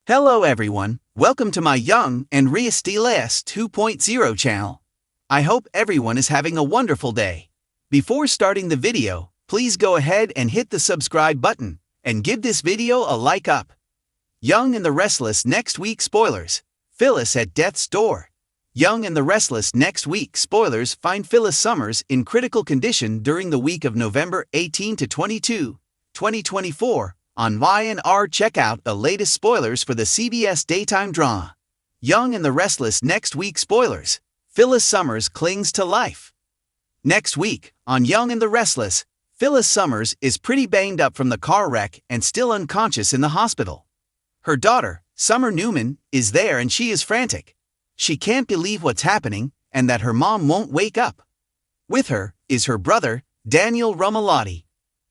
Hello everyone, welcome to my Young and The Restless 2.0 channel. I hope everyone is having a wonderful day. Before starting the video, please go ahead and hit the subscribe button and give this video a like up. Young and the Restless next week spoilers. Phyllis at death's door. Young and the Restless next week spoilers find Phyllis Summers in critical condition during the week of November 18 to 22, 2024. On Y&R, check out the latest spoilers for the CBS daytime drama. Young and the Restless next week spoilers. Phyllis Summers clings to life. Next week, on Young and the Restless, Phyllis Summers is pretty banged up from the car wreck and still unconscious in the hospital. Her daughter, Summer Newman, is there and she is frantic. She can't believe what's happening and that her mom won't wake up. With her is her brother, Daniel Romalotti.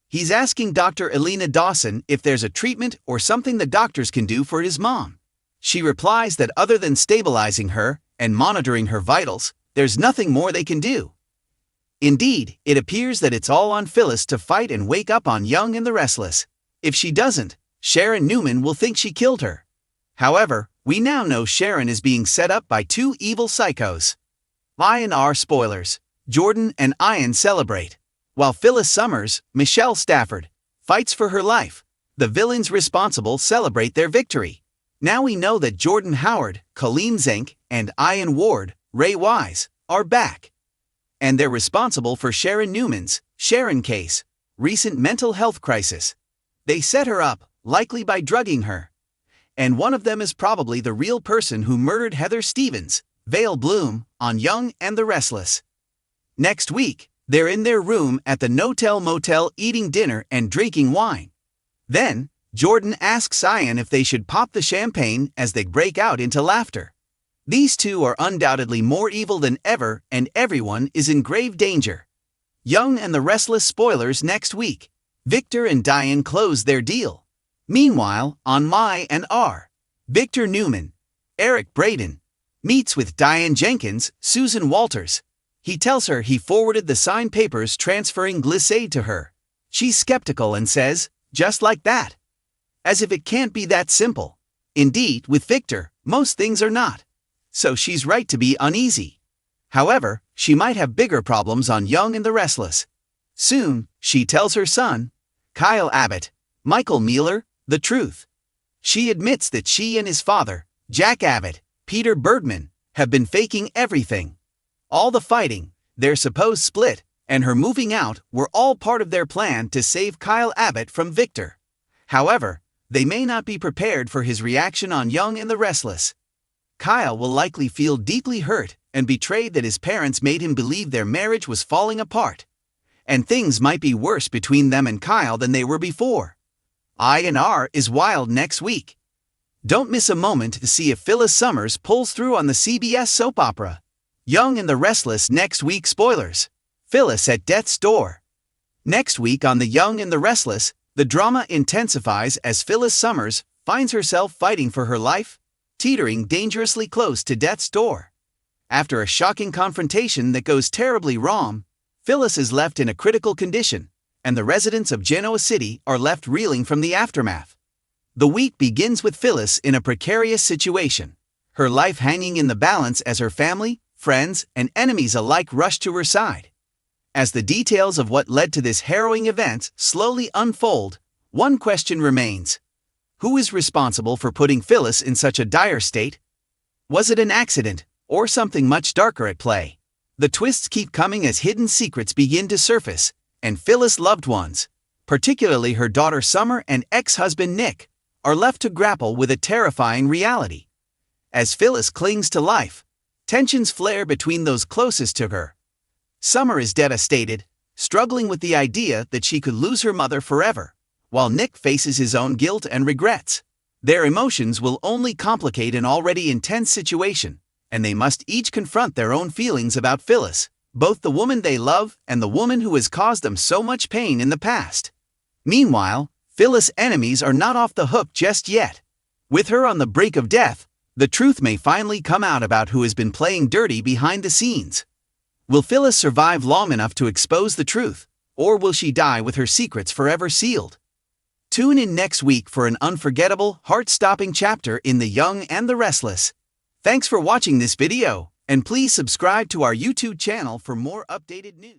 He's asking Dr. Elena Dawson if there's a treatment or something the doctors can do for his mom. She replies that other than stabilizing her and monitoring her vitals, there's nothing more they can do. Indeed, it appears that it's all on Phyllis to fight and wake up on Young and the Restless. If she doesn't, Sharon Newman will think she killed her. However, we now know Sharon is being set up by two evil psychos. Y&R spoilers. Jordan and Ian celebrate. While Phyllis Summers, Michelle Stafford, fights for her life, the villains responsible celebrate their victory. Now we know that Jordan Howard, Colleen Zink, and Ian Ward, Ray Wise, are back. And they're responsible for Sharon Newman's, Sharon case, recent mental health crisis. They set her up, likely by drugging her. And one of them is probably the real person who murdered Heather Stevens, Vale Bloom, on Young and the Restless. Next week, they're in their room at the No-Tell Motel eating dinner and drinking wine. Then, Jordan asks Ian if they should pop the champagne as they break out into laughter. These two are undoubtedly more evil than ever and everyone is in grave danger. Young and the Restless spoilers next week. Victor and Diane close their deal. Meanwhile, on Y&R, Victor Newman, Eric Braden, meets with Diane Jenkins, Susan Walters. He tells her he forwarded the signed papers transferring Glissade to her. She's skeptical and says, just like that. As if it can't be that simple. Indeed, with Victor, most things are not. So she's right to be uneasy. However, she might have bigger problems on Young and the Restless. Soon, she tells her son, Kyle Abbott, Michael Mueller, the truth. She admits that she and his father, Jack Abbott, Peter Birdman, have been faking everything. All the fighting, their supposed split, and her moving out were all part of their plan to save Kyle Abbott from Victor. However, they may not be prepared for his reaction on Young and the Restless. Kyle will likely feel deeply hurt and betrayed that his parents made him believe their marriage was falling apart. And things might be worse between them and Kyle than they were before. Y&R is wild next week. Don't miss a moment to see if Phyllis Summers pulls through on the CBS soap opera. Young and the Restless next week spoilers. Phyllis at death's door. Next week on the Young and the Restless, the drama intensifies as Phyllis Summers finds herself fighting for her life, teetering dangerously close to death's door. After a shocking confrontation that goes terribly wrong, Phyllis is left in a critical condition, and the residents of Genoa City are left reeling from the aftermath. The week begins with Phyllis in a precarious situation, her life hanging in the balance as her family, friends, and enemies alike rush to her side. As the details of what led to this harrowing event slowly unfold, one question remains. Who is responsible for putting Phyllis in such a dire state? Was it an accident, or something much darker at play? The twists keep coming as hidden secrets begin to surface, and Phyllis' loved ones, particularly her daughter Summer and ex-husband Nick, are left to grapple with a terrifying reality. As Phyllis clings to life, tensions flare between those closest to her. Summer is devastated, struggling with the idea that she could lose her mother forever, while Nick faces his own guilt and regrets. Their emotions will only complicate an already intense situation, and they must each confront their own feelings about Phyllis, both the woman they love and the woman who has caused them so much pain in the past. Meanwhile, Phyllis' enemies are not off the hook just yet. With her on the brink of death, the truth may finally come out about who has been playing dirty behind the scenes. Will Phyllis survive long enough to expose the truth, or will she die with her secrets forever sealed? Tune in next week for an unforgettable, heart-stopping chapter in The Young and the Restless. Thanks for watching this video, and please subscribe to our YouTube channel for more updated news.